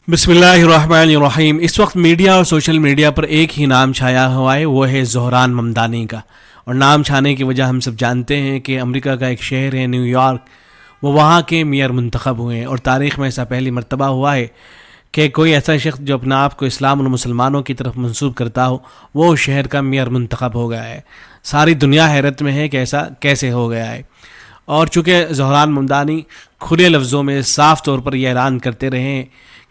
بسم اللہ الرحمن الرحیم۔ اس وقت میڈیا اور سوشل میڈیا پر ایک ہی نام چھایا ہوا ہے، وہ ہے زہران ممدانی کا۔ اور نام چھانے کی وجہ ہم سب جانتے ہیں کہ امریکہ کا ایک شہر ہے نیو یارک، وہ وہاں کے میئر منتخب ہوئے ہیں، اور تاریخ میں ایسا پہلی مرتبہ ہوا ہے کہ کوئی ایسا شخص جو اپنا آپ کو اسلام اور مسلمانوں کی طرف منسوب کرتا ہو وہ اس شہر کا میئر منتخب ہو گیا ہے۔ ساری دنیا حیرت میں ہے کہ ایسا کیسے ہو گیا ہے۔ اور چونکہ زہران ممدانی کھلے لفظوں میں صاف طور پر یہ اعلان کرتے رہے ہیں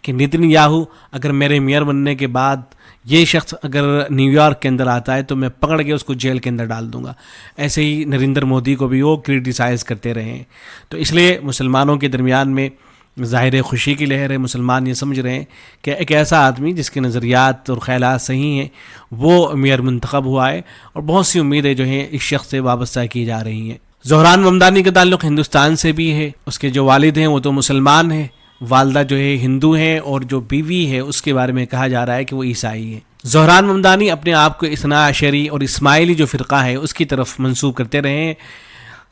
کہ نیتن یاہو اگر میرے میئر بننے کے بعد یہ شخص اگر نیو یارک کے اندر آتا ہے تو میں پکڑ کے اس کو جیل کے اندر ڈال دوں گا، ایسے ہی نریندر مودی کو بھی وہ کرٹیسائز کرتے رہے ہیں۔ تو اس لیے مسلمانوں کے درمیان میں ظاہر خوشی کی لہر ہے۔ مسلمان یہ سمجھ رہے ہیں کہ ایک ایسا آدمی جس کے نظریات اور خیالات صحیح ہیں وہ میئر منتخب ہوا ہے، اور بہت سی امیدیں جو ہیں اس شخص سے وابستہ کی جا رہی ہیں۔ زہران ممدانی کا تعلق ہندوستان سے بھی ہے، اس کے جو والد ہیں وہ تو مسلمان ہیں، والدہ جو ہے ہندو ہیں، اور جو بیوی ہے اس کے بارے میں کہا جا رہا ہے کہ وہ عیسائی ہے۔ زہران ممدانی اپنے آپ کو اثنا عشری اور اسماعیلی جو فرقہ ہے اس کی طرف منسوب کرتے رہے ہیں۔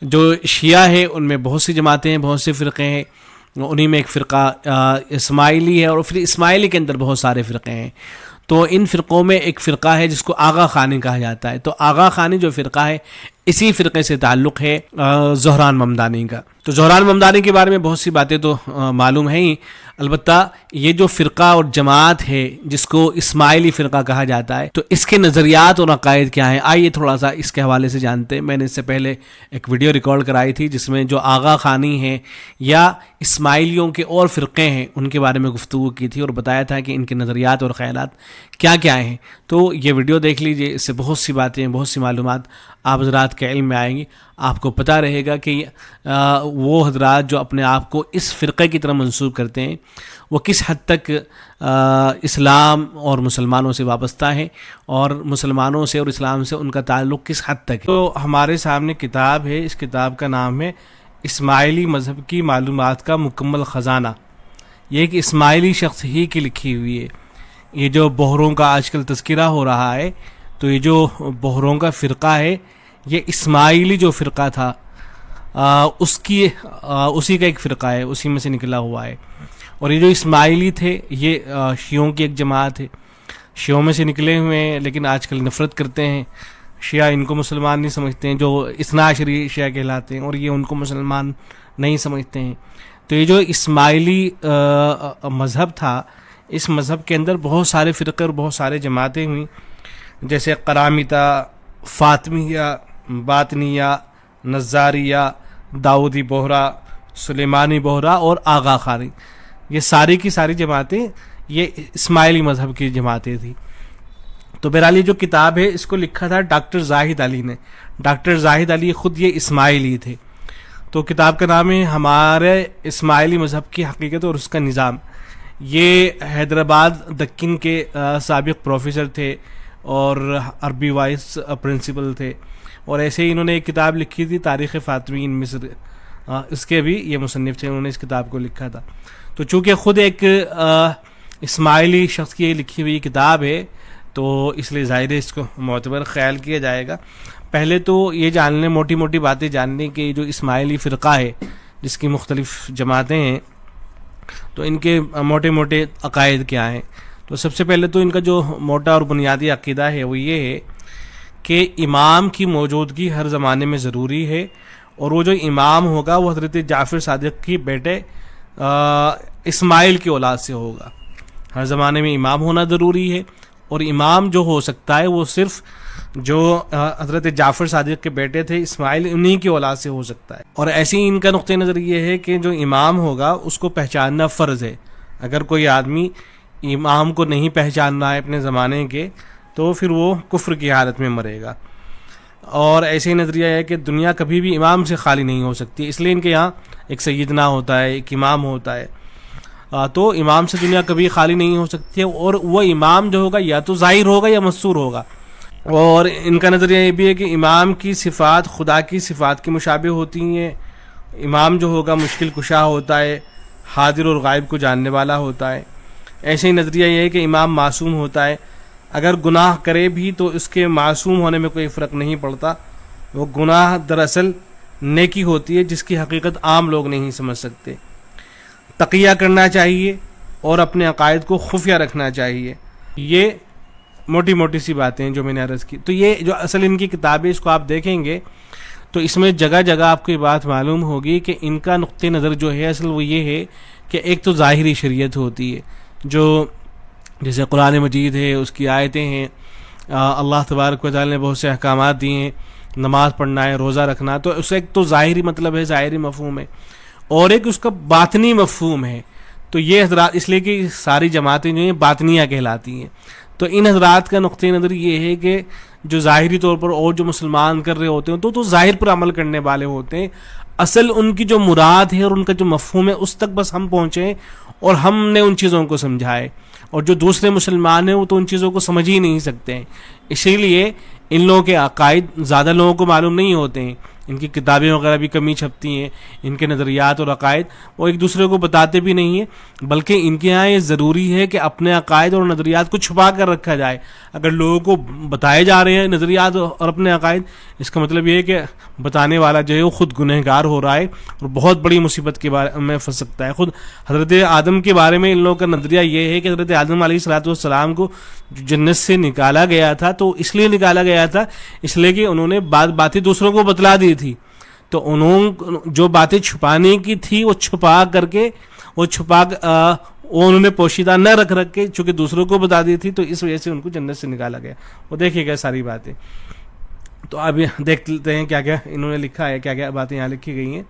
جو شیعہ ہے ان میں بہت سی جماعتیں ہیں، بہت سے فرقے ہیں، انہی میں ایک فرقہ اسماعیلی ہے، اور پھر اسماعیلی کے اندر بہت سارے فرقے ہیں۔ تو ان فرقوں میں ایک فرقہ ہے جس کو آغا خانی کہا جاتا ہے۔ تو آغا خانی جو فرقہ ہے اسی فرقے سے تعلق ہے زہران ممدانی کا۔ تو زہران ممدانی کے بارے میں بہت سی باتیں تو معلوم ہیں ہی، البتہ یہ جو فرقہ اور جماعت ہے جس کو اسماعیلی فرقہ کہا جاتا ہے، تو اس کے نظریات اور عقائد کیا ہیں، آئیے تھوڑا سا اس کے حوالے سے جانتے ہیں۔ میں نے اس سے پہلے ایک ویڈیو ریکارڈ کرائی تھی جس میں جو آغا خانی ہیں یا اسماعیلیوں کے اور فرقے ہیں ان کے بارے میں گفتگو کی تھی، اور بتایا تھا کہ ان کے نظریات اور خیالات کیا کیا ہیں۔ تو یہ ویڈیو دیکھ لیجئے، اس سے بہت سی باتیں، بہت سی معلومات آپ حضرات کے علم میں آئیں گی۔ آپ کو پتہ رہے گا کہ وہ حضرات جو اپنے آپ کو اس فرقے کی طرح منسوب کرتے ہیں وہ کس حد تک اسلام اور مسلمانوں سے وابستہ ہیں، اور مسلمانوں سے اور اسلام سے ان کا تعلق کس حد تک ہے۔ تو ہمارے سامنے کتاب ہے، اس کتاب کا نام ہے اسماعیلی مذہب کی معلومات کا مکمل خزانہ۔ یہ ایک اسماعیلی شخص ہی کی لکھی ہوئی ہے۔ یہ جو بحروں کا آج کل تذکرہ ہو رہا ہے، تو یہ جو بحروں کا فرقہ ہے یہ اسماعیلی جو فرقہ تھا اسی کا ایک فرقہ ہے، اسی میں سے نکلا ہوا ہے۔ اور یہ جو اسماعیلی تھے یہ شیعوں کی ایک جماعت ہے، شیعوں میں سے نکلے ہوئے ہیں، لیکن آج کل نفرت کرتے ہیں۔ شیعہ ان کو مسلمان نہیں سمجھتے ہیں، جو اثنا عشری شیعہ کہلاتے ہیں، اور یہ ان کو مسلمان نہیں سمجھتے ہیں۔ تو یہ جو اسماعیلی مذہب تھا، اس مذہب کے اندر بہت سارے فرقے اور بہت سارے جماعتیں ہوئیں، جیسے قرامطہ، فاطمیہ، باطنیہ، نزاریہ، داؤدی بوہرا، سلیمانی بوہرا اور آغا خانی۔ یہ ساری کی ساری جماعتیں یہ اسماعیلی مذہب کی جماعتیں تھیں۔ تو بہرحال یہ جو کتاب ہے اس کو لکھا تھا ڈاکٹر زاہد علی نے۔ ڈاکٹر زاہد علی خود یہ اسماعیلی تھے۔ تو کتاب کا نام ہے ہمارے اسماعیلی مذہب کی حقیقت اور اس کا نظام۔ یہ حیدرآباد دکن کے سابق پروفیسر تھے اور عربی وائس پرنسپل تھے، اور ایسے ہی انہوں نے ایک کتاب لکھی تھی تاریخ فاطمیین مصر، اس کے بھی یہ مصنف تھے، انہوں نے اس کتاب کو لکھا تھا۔ تو چونکہ خود ایک اسماعیلی شخص کی لکھی ہوئی کتاب ہے تو اس لیے ظاہر ہے اس کو معتبر خیال کیا جائے گا۔ پہلے تو یہ جاننے، موٹی موٹی باتیں جاننے کہ جو اسماعیلی فرقہ ہے جس کی مختلف جماعتیں ہیں تو ان کے موٹے موٹے عقائد کیا ہیں۔ تو سب سے پہلے تو ان کا جو موٹا اور بنیادی عقیدہ ہے وہ یہ ہے کہ امام کی موجودگی ہر زمانے میں ضروری ہے، اور وہ جو امام ہوگا وہ حضرت جعفر صادق کی بیٹے اسماعیل کی اولاد سے ہوگا۔ ہر زمانے میں امام ہونا ضروری ہے، اور امام جو ہو سکتا ہے وہ صرف جو حضرت جعفر صادق کے بیٹے تھے اسماعیل، انہی کی اولاد سے ہو سکتا ہے۔ اور ایسے ہی ان کا نقطہ نظر یہ ہے کہ جو امام ہوگا اس کو پہچاننا فرض ہے۔ اگر کوئی آدمی امام کو نہیں پہچاننا ہے اپنے زمانے کے تو پھر وہ کفر کی حالت میں مرے گا۔ اور ایسے ہی نظریہ ہے کہ دنیا کبھی بھی امام سے خالی نہیں ہو سکتی، اس لیے ان کے یہاں ایک سیدنا ہوتا ہے، ایک امام ہوتا ہے۔ تو امام سے دنیا کبھی خالی نہیں ہو سکتی ہے، اور وہ امام جو ہوگا یا تو ظاہر ہوگا یا مستور ہوگا۔ اور ان کا نظریہ یہ بھی ہے کہ امام کی صفات خدا کی صفات کی مشابہ ہوتی ہیں۔ امام جو ہوگا مشکل کشا ہوتا ہے، حاضر اور غائب کو جاننے والا ہوتا ہے۔ ایسے ہی نظریہ یہ ہے کہ امام معصوم ہوتا ہے، اگر گناہ کرے بھی تو اس کے معصوم ہونے میں کوئی فرق نہیں پڑتا، وہ گناہ دراصل نیکی ہوتی ہے جس کی حقیقت عام لوگ نہیں سمجھ سکتے۔ تقیہ کرنا چاہیے، اور اپنے عقائد کو خفیہ رکھنا چاہیے. یہ موٹی موٹی سی باتیں جو میں نے عرض کی. تو یہ جو اصل ان کی کتابیں اس کو آپ دیکھیں گے تو اس میں جگہ جگہ آپ کو یہ بات معلوم ہوگی کہ ان کا نقطہ نظر جو ہے اصل وہ یہ ہے کہ ایک تو ظاہری شریعت ہوتی ہے جو جیسے قرآن مجید ہے، اس کی آیتیں ہیں، اللہ تبارک و تعالی نے بہت سے احکامات دیے ہیں، نماز پڑھنا ہے، روزہ رکھنا، تو اس ایک تو ظاہری مطلب ہے، ظاہری مفہوم ہے، اور ایک اس کا باطنی مفہوم ہے. تو یہ حضرات اس لیے کہ ساری جماعتیں جو ہیں باطنیہ کہلاتی ہیں. تو ان حضرات کا نقطہ نظر یہ ہے کہ جو ظاہری طور پر اور جو مسلمان کر رہے ہوتے ہیں تو ظاہر پر عمل کرنے والے ہوتے ہیں، اصل ان کی جو مراد ہے اور ان کا جو مفہوم ہے اس تک بس ہم پہنچیں اور ہم نے ان چیزوں کو سمجھائے، اور جو دوسرے مسلمان ہیں وہ تو ان چیزوں کو سمجھ ہی نہیں سکتے ہیں. اسی لیے ان لوگوں کے عقائد زیادہ لوگوں کو معلوم نہیں ہوتے ہیں، ان کی کتابیں وغیرہ بھی کمی چھپتی ہیں، ان کے نظریات اور عقائد وہ ایک دوسرے کو بتاتے بھی نہیں ہیں، بلکہ ان کے یہاں یہ ضروری ہے کہ اپنے عقائد اور نظریات کو چھپا کر رکھا جائے. اگر لوگوں کو بتائے جا رہے ہیں نظریات اور اپنے عقائد، اس کا مطلب یہ ہے کہ بتانے والا جو ہے وہ خود گنہگار ہو رہا ہے اور بہت بڑی مصیبت کے بارے میں پھنس سکتا ہے. خود حضرت آدم کے بارے میں ان لوگوں کا نظریہ یہ ہے کہ حضرت آدم علیہ الصلوۃ والسلام کو جنت سے نکالا گیا تھا تو اس لیے نکالا گیا تھا اس لیے کہ انہوں نے باتیں دوسروں کو بتلا دی تھی، تو جو باتیں چھپانے کی تھی وہ چھپا کر کے وہ انہوں نے پوشیدہ نہ رکھ کے چونکہ دوسروں کو بتا دی تھی، تو اس وجہ سے ان کو جنت سے نکالا گیا. وہ دیکھیے گا ساری باتیں. تو اب دیکھ لیتے ہیں کیا کیا انہوں نے لکھا ہے، کیا کیا باتیں یہاں لکھی گئی ہیں.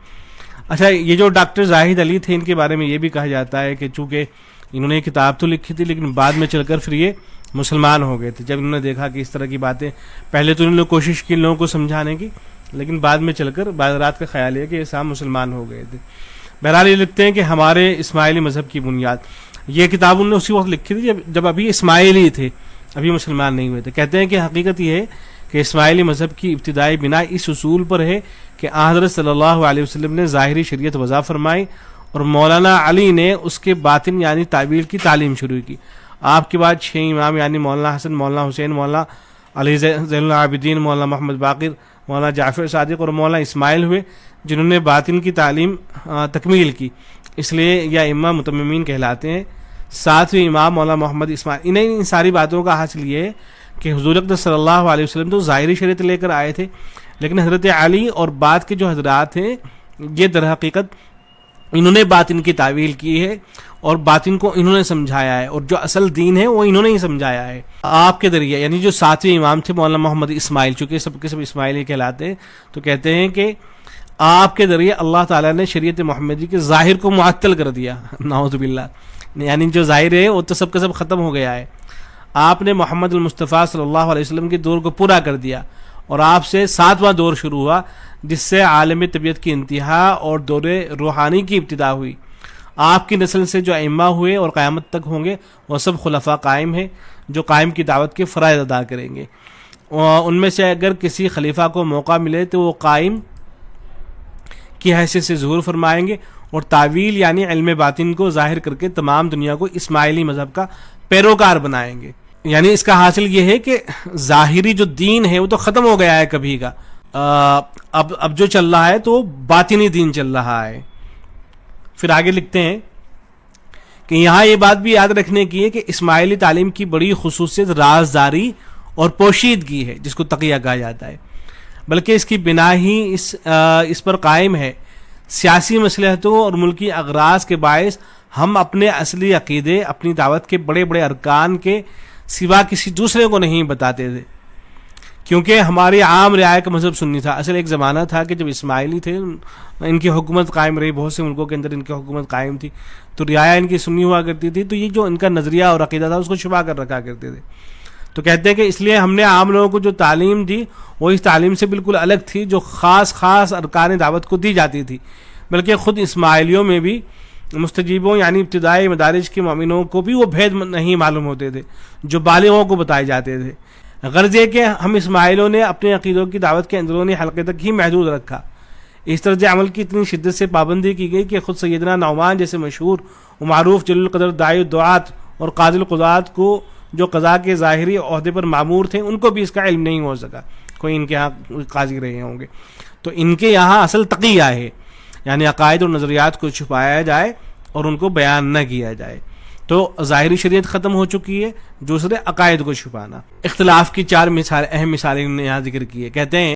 اچھا، یہ جو ڈاکٹر زاہد علی تھے ان کے بارے میں یہ بھی کہا جاتا ہے کہ چونکہ انہوں نے یہ کتاب تو لکھی تھی لیکن بعد میں چل کر پھر یہ مسلمان ہو گئے تھے. جب انہوں نے دیکھا کہ اس طرح کی باتیں، پہلے تو انہوں نے کوشش کی لوگوں کو سمجھانے کی، لیکن بعد میں چل کر بعض رات کا خیال ہے کہ یہ صاحب مسلمان ہو گئے تھے. بہرحال یہ لکھتے ہیں کہ ہمارے اسماعیلی مذہب کی بنیاد، یہ کتاب انہوں نے اسی وقت لکھی تھی جب ابھی اسماعیلی تھے، ابھی مسلمان نہیں ہوئے تھے. کہتے ہیں کہ حقیقت یہ ہے کہ اسماعیلی مذہب کی ابتدائی بنا اس اصول پر ہے کہ حضرت صلی اللہ علیہ وسلم نے ظاہری شریعت وضع فرمائی اور مولانا علی نے اس کے باطن یعنی تعویل کی تعلیم شروع کی. آپ کے بعد 6 امام یعنی مولانا حسن، مولانا حسین، مولانا علی زین العابدین، مولانا محمد باقر، مولانا جعفر صادق اور مولانا اسماعیل ہوئے جنہوں نے باطن کی تعلیم تکمیل کی، اس لیے یہ امام متممین کہلاتے ہیں. 7ویں امام مولانا محمد اسماعیل. انہیں ان ساری باتوں کا حاصل یہ ہے کہ حضور اقدس صلی اللہ علیہ وسلم تو ظاہری شریعت لے کر آئے تھے، لیکن حضرت علی اور بعد کے جو حضرات ہیں یہ در حقیقت انہوں نے باطن کی تعویل کی ہے اور باطن کو انہوں نے سمجھایا ہے، اور جو اصل دین ہے وہ انہوں نے ہی سمجھایا ہے آپ کے ذریعے. یعنی جو 7ویں امام تھے مولانا محمد اسماعیل، چونکہ سب کے سب اسماعیلی کہلاتے ہیں، تو کہتے ہیں کہ آپ کے ذریعے اللہ تعالیٰ نے شریعت محمدی کے ظاہر کو معطل کر دیا، نعوذ باللہ. یعنی جو ظاہر ہے وہ تو سب کا سب ختم ہو گیا ہے. آپ نے محمد المصطفیٰ صلی اللہ علیہ وسلم کے دور کو پورا کر دیا اور آپ سے 7واں دور شروع ہوا جس سے عالم طبیعت کی انتہا اور دور روحانی کی ابتدا ہوئی. آپ کی نسل سے جو ائمہ ہوئے اور قیامت تک ہوں گے وہ سب خلفاء قائم ہیں جو قائم کی دعوت کے فرائض ادا کریں گے. ان میں سے اگر کسی خلیفہ کو موقع ملے تو وہ قائم کی حیثیت سے ظہور فرمائیں گے اور تعویل یعنی علم باطن کو ظاہر کر کے تمام دنیا کو اسماعیلی مذہب کا پیروکار بنائیں گے. یعنی اس کا حاصل یہ ہے کہ ظاہری جو دین ہے وہ تو ختم ہو گیا ہے کبھی کا، اب جو چل رہا ہے تو باطنی دین چل رہا ہے. پھر آگے لکھتے ہیں کہ یہاں یہ بات بھی یاد رکھنے کی ہے کہ اسماعیلی تعلیم کی بڑی خصوصیت رازداری اور پوشیدگی ہے جس کو تقیہ کہا جاتا ہے، بلکہ اس کی بنا ہی اس پر قائم ہے. سیاسی مصلحتوں اور ملکی اغراض کے باعث ہم اپنے اصلی عقیدے اپنی دعوت کے بڑے بڑے ارکان کے سوا کسی دوسرے کو نہیں بتاتے تھے، کیونکہ ہماری عام رعایا کا مذہب سنی تھا. اصل ایک زمانہ تھا کہ جب اسماعیلی تھے ان کی حکومت قائم رہی، بہت سے ملکوں کے اندر ان کی حکومت قائم تھی، تو رعایا ان کی سنی ہوا کرتی تھی، تو یہ جو ان کا نظریہ اور عقیدہ تھا اس کو چھپا کر رکھا کرتے تھے. تو کہتے ہیں کہ اس لیے ہم نے عام لوگوں کو جو تعلیم دی وہ اس تعلیم سے بالکل الگ تھی جو خاص ارکان دعوت کو دی جاتی تھی، بلکہ خود اسماعیلیوں میں بھی مستجیبوں یعنی ابتدائی مدارج کے مومنوں کو بھی وہ بھید نہیں معلوم ہوتے تھے جو بالغوں کو بتائے جاتے تھے. غرض یہ کہ ہم اسماعیلیوں نے اپنے عقیدوں کی دعوت کے اندرونی حلقے تک ہی محدود رکھا. اس طرز عمل کی اتنی شدت سے پابندی کی گئی کہ خود سیدنا نعمان جیسے مشہور و معروف جلیل القدر داعی الدعات اور قاضی القضات کو جو قضاء کے ظاہری عہدے پر مامور تھے ان کو بھی اس کا علم نہیں ہو سکا. کوئی ان کے ہاں قاضی رہے ہوں گے، تو ان کے یہاں اصل تقیہ ہے، یعنی عقائد اور نظریات کو چھپایا جائے اور ان کو بیان نہ کیا جائے. تو ظاہری شریعت ختم ہو چکی ہے، دوسرے عقائد کو چھپانا۔ اختلاف کی 4 اہم مثالیں انہوں نے یہاں ذکر کی ہے۔ کہتے ہیں